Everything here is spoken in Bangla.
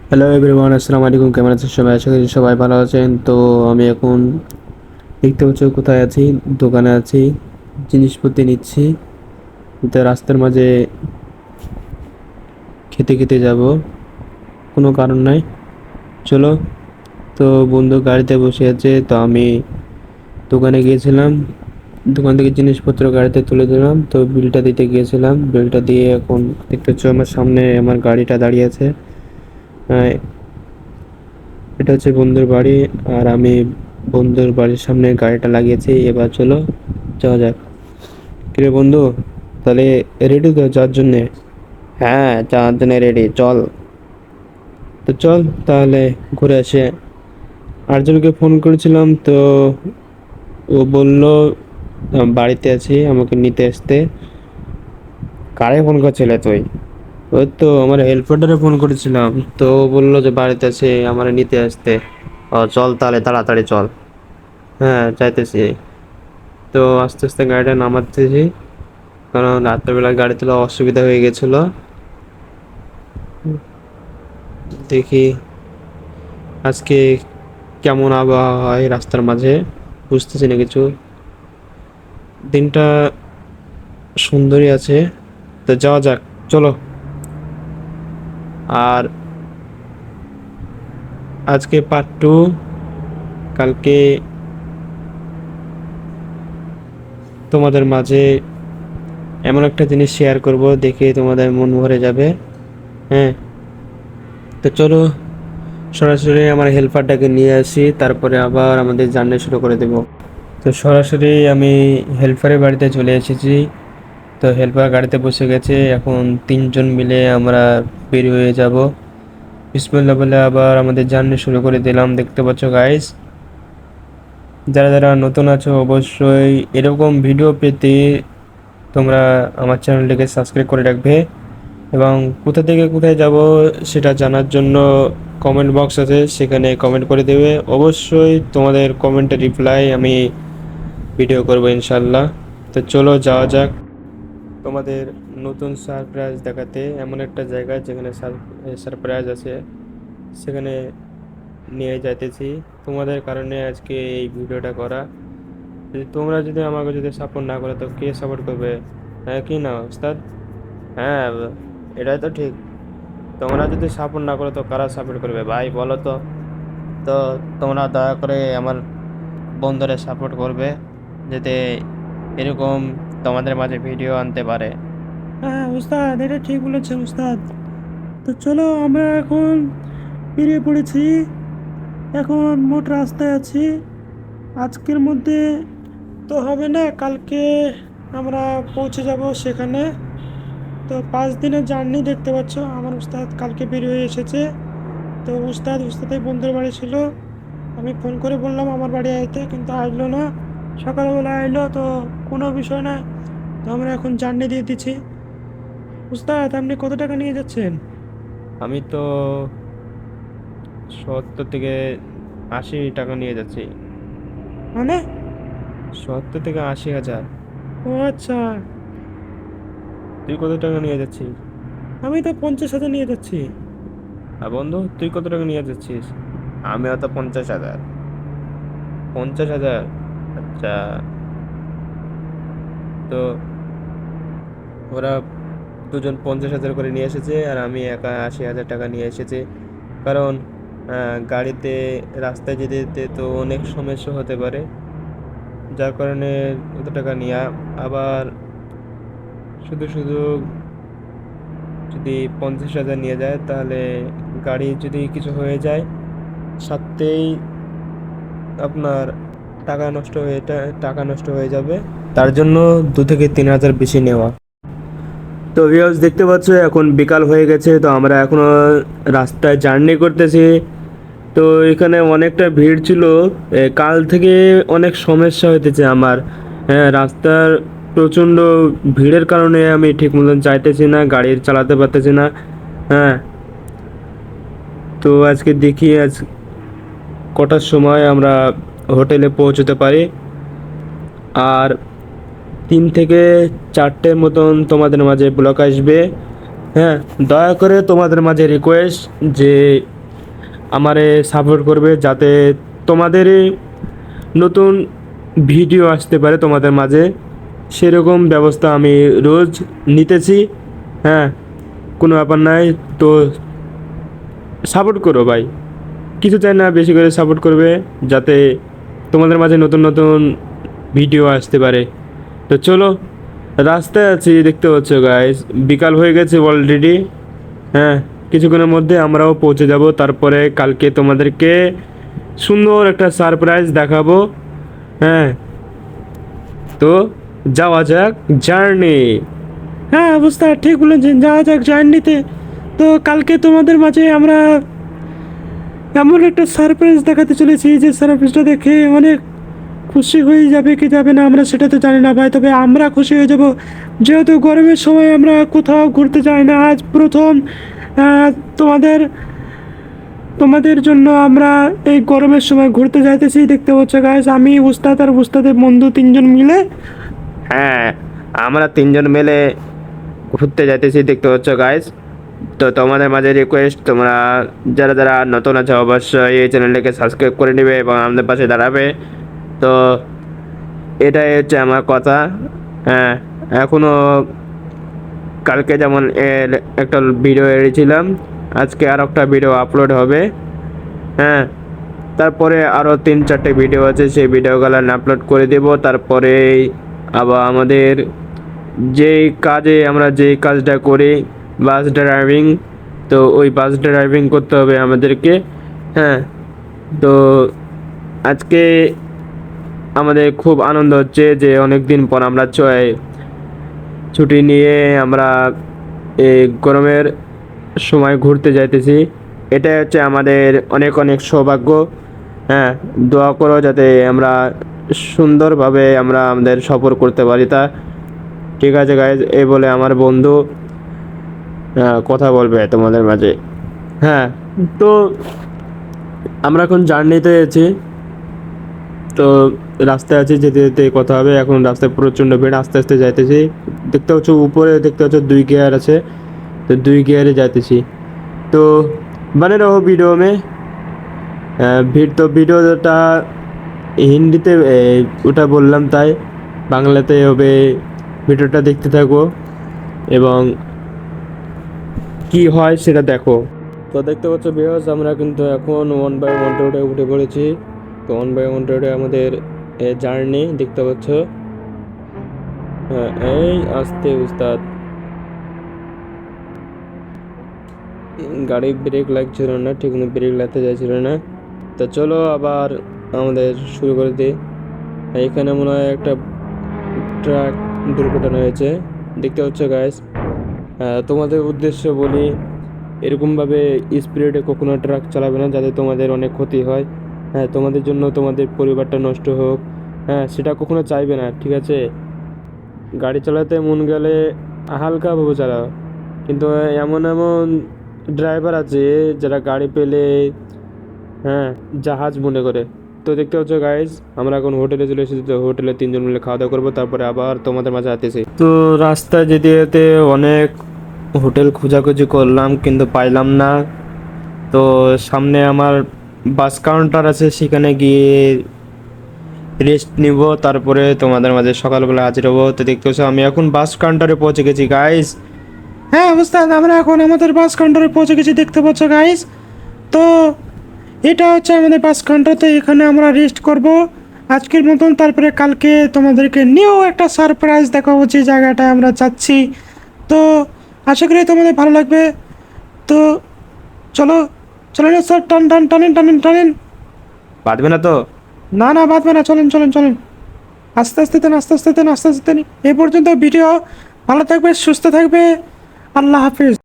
হ্যালো এভরিওয়ান, আসসালামু আলাইকুম। কেমন আছেন সবাই? আশা করি সবাই ভালো আছেন। তো আমি এখন দেখতে পাচ্ছ কোথায় আছি, দোকানে আছি, জিনিসপত্র নিচ্ছি। তো রাস্তার মাঝে খেতে খেতে যাব, কোনো কারণ নাই। চলো। তো বন্ধু গাড়িতে বসে আছে, তো আমি দোকানে গিয়েছিলাম, দোকান থেকে জিনিসপত্র গাড়িতে তুলে দিলাম। তো বিলটা দিতে গিয়েছিলাম, বিলটা দিয়ে এখন দেখতে পাচ্ছ আমার সামনে আমার গাড়িটা দাঁড়িয়ে আছে। এটা হচ্ছে বন্ধুর বাড়ি, আর আমি বন্ধুর বাড়ির সামনে গাড়িটা লাগিয়েছি। এবার চলো যাওয়া যাক। কিরে বন্ধু, তাহলে রেডি তো যাওয়ার জন্যে? হ্যাঁ, যাওয়ার জন্য রেডি, চল। তো চল তাহলে ঘুরে আসে। আরেকজনকে ফোন করেছিলাম, তো ও বলল বাড়িতে আছি, আমাকে নিতে আসতে। কারে ফোন করছিলে তুই? ওই তো আমার হেল্পারে ফোন করেছিলাম, তো ও বললো যে বাড়িতে আছে, আমার নিতে আসতে। ও চল তাহলে, তাড়াতাড়ি চল। হ্যাঁ, যাইতেছি। তো আস্তে আস্তে গাড়িটা নামাচ্তেছি, কারণ রাত্রেবেলা গাড়ি তোলা অসুবিধা হয়ে গেছিল। দেখি আজকে কেমন আবহাওয়া হয় রাস্তার মাঝে, বুঝতেছি না কিছু। দিনটা সুন্দরই আছে, তো যাওয়া যাক, চলো। আর আজকে পার্ট 2, কালকে তোমাদের মাঝে এমন একটা জিনিস শেয়ার করব, দেখে তোমাদের মন ভরে যাবে। হ্যাঁ, তো চলো সরাসরি আমার হেল্পারটাকে নিয়ে আসি, তারপরে আবার আমাদের জার্নি শুরু করে দেব। তো সরাসরি আমি হেল্পারের বাড়িতে চলে এসেছি। তো হেল্পার গাড়িতে বসে গেছে, এখন তিনজন মিলে আমরা বের হয়ে যাব। বিসমিল্লাহ বলে আবার আমাদের জার্নি শুরু করে দিলাম। দেখতে পাচ্ছ গাইস, যারা যারা নতুন আছো অবশ্যই এরকম ভিডিও পেতে তোমরা আমার চ্যানেলটিকে সাবস্ক্রাইব করে রাখবে, এবং কোথা থেকে কোথায় যাব সেটা জানার জন্য কমেন্ট বক্স আছে, সেখানে কমেন্ট করে দেবে। অবশ্যই তোমাদের কমেন্টের রিপ্লাই আমি ভিডিও করব ইনশাল্লাহ। তো চলো যাওয়া যাক তোমাদের নতুন সারপ্রাইজ দেখাতে, এমন একটা জায়গায় যেখানে সারপ্রাইজ আছে, সেখানে নিয়ে যাইতেছি। তোমাদের কারণে আজকে এই ভিডিওটা করা। তোমরা যদি আমাকে যদি সাপোর্ট না করো, তো কে সাপোর্ট করবে? হ্যাঁ কি না ওস্তাদ? হ্যাঁ, এটাই তো ঠিক। তোমরা যদি সাপোর্ট না করো, তো কারা সাপোর্ট করবে ভাই বলো তো? তো তোমরা দয়া করে আমার বন্ধুরা সাপোর্ট করবে, যাতে এরকম তোমাদের মাঝে ভিডিও আনতে পারে। হ্যাঁ উস্তাদ, এটা ঠিক বলেছেন উস্তাদ। তো চলো আমরা এখন বেরিয়ে পড়েছি, এখন মোট রাস্তায় আছি। আজকের মধ্যে তো হবে না, কালকে আমরা পৌঁছে যাব সেখানে। তো 5 দিনের জার্নি, দেখতে পাচ্ছ আমার উস্তাদ কালকে বেরিয়ে হয়ে এসেছে। তো উস্তাদের বন্ধুর বাড়ি ছিল, আমি ফোন করে বললাম আমার বাড়ি আইতে, কিন্তু আসলো না। সকালবেলা আইলো, তো কোনো বিষয় না। তো আমরা এখন জার্নি দিয়ে দিচ্ছি। উস্তাদ আপনি কত টাকা নিয়ে যাচ্ছেন? আমি তো 70 থেকে 80 টাকা নিয়ে যাচ্ছি। মানে 70 থেকে 80 হাজার? ও আচ্ছা। তুই কত টাকা নিয়ে যাচ্ছিস? আমি তো 50 হাজার নিয়ে যাচ্ছি। আর বন্ধু, তুই কত টাকা নিয়ে যাচ্ছিস? আমিও তো 50 হাজার। 50 হাজার? আচ্ছা। তো ওরা দুজন 50 হাজার করে নিয়ে এসেছে, আর আমি একা 80 হাজার টাকা নিয়ে এসেছি। কারণ গাড়িতে রাস্তায় যেতে যেতে তো অনেক সমস্যা হতে পারে, যার কারণে অত টাকা নিয়ে। আবার শুধু শুধু যদি 50 হাজার নিয়ে যায়, তাহলে গাড়ি যদি কিছু হয়ে যায়, সাথেই আপনার টাকা নষ্ট হয়ে যাবে। তার জন্য 2 থেকে 3 হাজার বেশি নেওয়া। তো ভিউয়ার্স দেখতে পাচ্ছ এখন বিকাল হয়ে গেছে, তো আমরা এখনো রাস্তায় জার্নি করতেছি। তো এখানে অনেকটা ভিড় ছিল, কাল থেকে অনেক সমস্যা হইতেছে আমার। হ্যাঁ, রাস্তার প্রচণ্ড ভিড়ের কারণে আমি ঠিক মতন যাইতেছি না, গাড়ি চালাতে পারতেছি না। হ্যাঁ, তো আজকে দেখি আজ কটার সময় আমরা হোটেলে পৌঁছতে পারি। আর 3 থেকে 4টের মতন তোমাদের মাঝে ব্লগ আসবে। হ্যাঁ, দয়া করে তোমাদের মাঝে রিকোয়েস্ট যে আমারে সাপোর্ট করবে, যাতে তোমাদের নতুন ভিডিও আসতে পারে তোমাদের মাঝে, সেরকম ব্যবস্থা আমি রোজ নিতেছি। হ্যাঁ, কোনো ব্যাপার নাই। তো সাপোর্ট করো ভাই, কিছু চাই না, বেশি করে সাপোর্ট করবে, যাতে তোমাদের মাঝে নতুন নতুন ভিডিও আসতে পারে। তো চলো, রাস্তায় আছি দেখতে পাচ্ছ গাইস, বিকাল হয়ে গেছে অলরেডি। হ্যাঁ, কিছুক্ষণের মধ্যে আমরাও পৌঁছে যাব, তারপরে কালকে তোমাদেরকে সুন্দর একটা সারপ্রাইজ দেখাবো। হ্যাঁ, তো যাওয়া যাক জার্নি। হ্যাঁ, অবস্থা ঠিক বলেছেন, যাওয়া যাক জার্নিতে। তো কালকে তোমাদের মাঝে আমরা এমন একটা সারপ্রাইজ দেখাতে চলেছি, যে সারপ্রাইজটা দেখে অনেক খুশি হয়ে যাবে কি যাবে না আমরা সেটা তো জানি না ভাই, তবে আমরা খুশি হয়ে যাব, যেহেতু গরমের সময় আমরা কোথাও ঘুরতে যাই না। আজ প্রথম আহ, তোমাদের তোমাদের জন্য আমরা এই গরমের সময় ঘুরতে যাইতেছি। দেখতে পাচ্ছ গাইস, আমি উস্তাদ আর উস্তাদের বন্ধু তিনজন মিলে, হ্যাঁ, আমরা তিনজন মিলে ঘুরতে যাইতেছি দেখতে পাচ্ছ গাইস। তো তোমাদের মাঝে রিকোয়েস্ট, তোমরা যারা যারা নতুন আছে অবশ্যই এই চ্যানেলটাকে সাবস্ক্রাইব করে নেবে এবং আমাদের পাশে দাঁড়াবে। তো এটাই হচ্ছে আমার কথা। হ্যাঁ, এখনও কালকে যেমন এর একটা ভিডিও এড়েছিলাম, আজকে আর একটা ভিডিও আপলোড হবে। হ্যাঁ, তারপরে আরও 3-4টে ভিডিও আছে, সেই ভিডিওগুলো আপলোড করে দেব। তারপরে আবার আমাদের যেই কাজে আমরা যেই কাজটা করি, বাস ড্রাইভিং, তো ওই বাস ড্রাইভিং করতে হবে আমাদেরকে। হ্যাঁ, তো আজকে আমাদের খুব আনন্দ হচ্ছে যে অনেক দিন পর আমরা ছুটি নিয়ে আমরা এই গরমের সময় ঘুরতে যাইতেছি। এটাই হচ্ছে আমাদের অনেক অনেক সৌভাগ্য। হ্যাঁ, দোয়া করো যাতে আমরা সুন্দরভাবে আমরা আমাদের সফর করতে পারি। তা ঠিক আছে গাইজ, এই বলে আমার বন্ধু কথা বলবে তোমাদের মাঝে। হ্যাঁ, তো আমরা এখন জার্নিতে আছি, তো রাস্তায় আছি, যেতে যেতে কথা হবে। এখন রাস্তায় প্রচণ্ড ভিড়, আস্তে আস্তে যাইতেছি। দেখতে পাচ্ছ উপরে, দেখতে পাচ্ছ 2 গিয়ার আছে, তো 2 গিয়ারে যাইতেছি। তো बने रहो वीडियो में। তো ভিডিওটা হিন্দিতে ওটা বললাম, তাই বাংলাতে হবে। ভিডিওটা দেখতে থাকো এবং কি হয় সেটা দেখো। তো দেখতে পাচ্ছ ভিউয়ার্স, আমরা কিন্তু এখন 1/1 রোডে উঠে পড়েছি। তো 1/1 রোডে আমাদের জার্নি দেখতে পাচ্ছ। হ্যাঁ, এই আস্তে উস্তাদ, গাড়ি ব্রেক লাগছিল না, ঠিক মতো ব্রেক লাগতে চাইছিল না। তো চলো আবার আমাদের শুরু করে দিই। এখানে মনে হয় একটা ট্রাক দুর্ঘটনা হয়েছে দেখতে পাচ্ছ গাইস। তোমাদের উদ্দেশ্য বলি, এরকমভাবে স্পিডে কখনো ট্রাক চালাবে না, যাতে তোমাদের অনেক ক্ষতি হয়। হ্যাঁ, তোমাদের জন্য তোমাদের পরিবারটা নষ্ট হোক, হ্যাঁ, সেটা কখনো চাইবে না, ঠিক আছে? গাড়ি চালাতে মন গেলে হালকাভাবে চালাও, কিন্তু এমন এমন ড্রাইভার আছে যারা গাড়ি পেলে, হ্যাঁ, জাহাজ মনে করে। তো দেখতে পাচ্ছ গাইজ, আমরা এখন হোটেলে চলে এসেছি। তো হোটেলে 3জন মিলে খাওয়া দাওয়া করবো, তারপরে আবার তোমাদের মাঝে আসতেছি। তো রাস্তায় যেতে যেতে অনেক হোটেল খোঁজাখুঁজি করলাম, কিন্তু পাইলাম না। তো সামনে আমার বাস কাউন্টার আছে, সেখানে গিয়ে রেস্ট নিব, তারপরে তোমাদের মাঝে সকালবেলা হাজির হবো। তো দেখতে পাচ্ছ আমি এখন বাস কাউন্টারে পৌঁছে গেছি গাইজ। হ্যাঁ অবস্থা, আমরা এখন আমাদের বাস কাউন্টারে পৌঁছে গেছি দেখতে পাচ্ছ গাইজ। তো এটা হচ্ছে আমাদের বাস কাউন্টার, তো এখানে আমরা রেস্ট করব আজকের মতন। তারপরে কালকে তোমাদেরকে নিউ একটা সারপ্রাইজ দেখাবো, যে জায়গাটায় আমরা যাচ্ছি। তো আশা করি তোমাদের ভালো লাগবে। তো চলো, চলেন স্যার, টান টান টানেন টানেন টানেন। বাঁধবে না তো? না না, বাঁধবে না, চলেন চলেন চলেন, আস্তে আস্তে দেন, আস্তে আস্তে দেন, আস্তে আস্তে দেন। এই পর্যন্ত ভিডিও। ভালো থাকবে, সুস্থ থাকবে, আল্লাহ হাফিজ।